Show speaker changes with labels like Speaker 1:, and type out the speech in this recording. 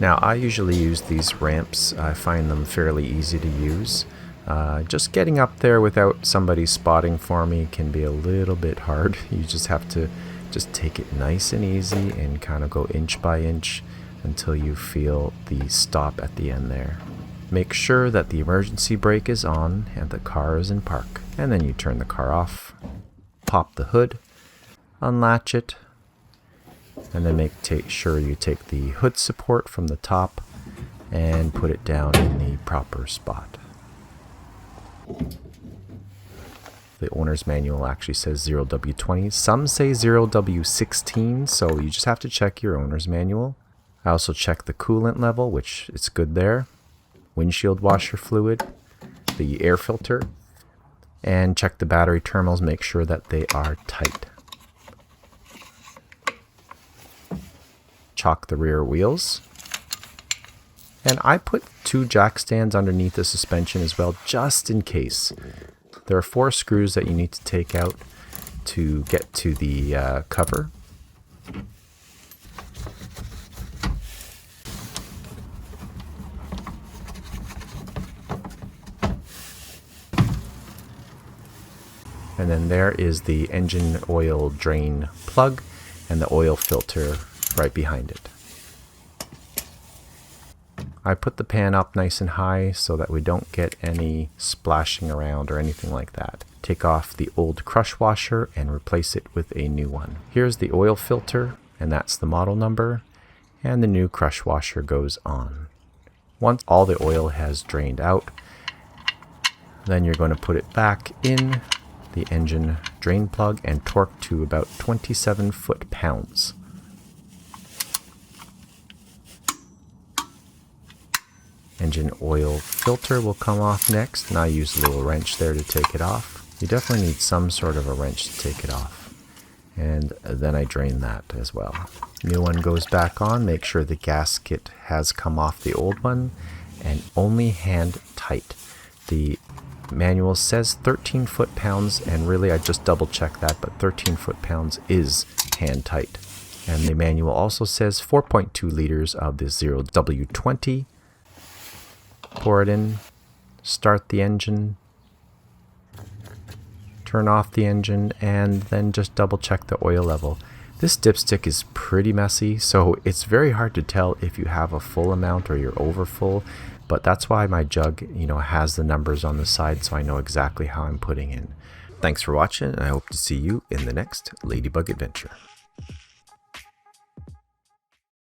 Speaker 1: Now I usually use these ramps. I find them fairly easy to use. Just getting up there without somebody spotting for me can be a little bit hard. You just have to just take it nice and easy and kind of go inch by inch until you feel the stop at the end there. Make sure that the emergency brake is on and the car is in park. And then you turn the car off, pop the hood, unlatch it, and then make sure you take the hood support from the top and put it down in the proper spot. The owner's manual actually says 0W20. Some say 0W16, so you just have to check your owner's manual. I also check the coolant level, which it's good there, windshield washer fluid, the air filter, and check the battery terminals, make sure that they are tight. Chock the rear wheels. And I put 2 jack stands underneath the suspension as well, just in case. There are 4 screws that you need to take out to get to the cover. And then there is the engine oil drain plug and the oil filter right behind it. I put the pan up nice and high so that we don't get any splashing around or anything like that. Take off the old crush washer and replace it with a new one. Here's the oil filter, and that's the model number, and the new crush washer goes on. Once all the oil has drained out, then you're going to put it back in the engine drain plug and torque to about 27 foot-pounds. Engine oil filter will come off next, and I use a little wrench there to take it off. You definitely need some sort of a wrench to take it off. And then I drain that as well. New one goes back on. Make sure the gasket has come off the old one, and only hand tight. The manual says 13 foot-pounds, and really I just double checked that, but 13 foot-pounds is hand tight. And the manual also says 4.2 liters of the 0W20. Pour it in, start the engine, turn off the engine, and then just double check the oil level. This dipstick is pretty messy, so it's very hard to tell if you have a full amount or you're over full, but that's why my jug, has the numbers on the side so I know exactly how I'm putting in. Thanks for watching, and I hope to see you in the next Ladybug adventure.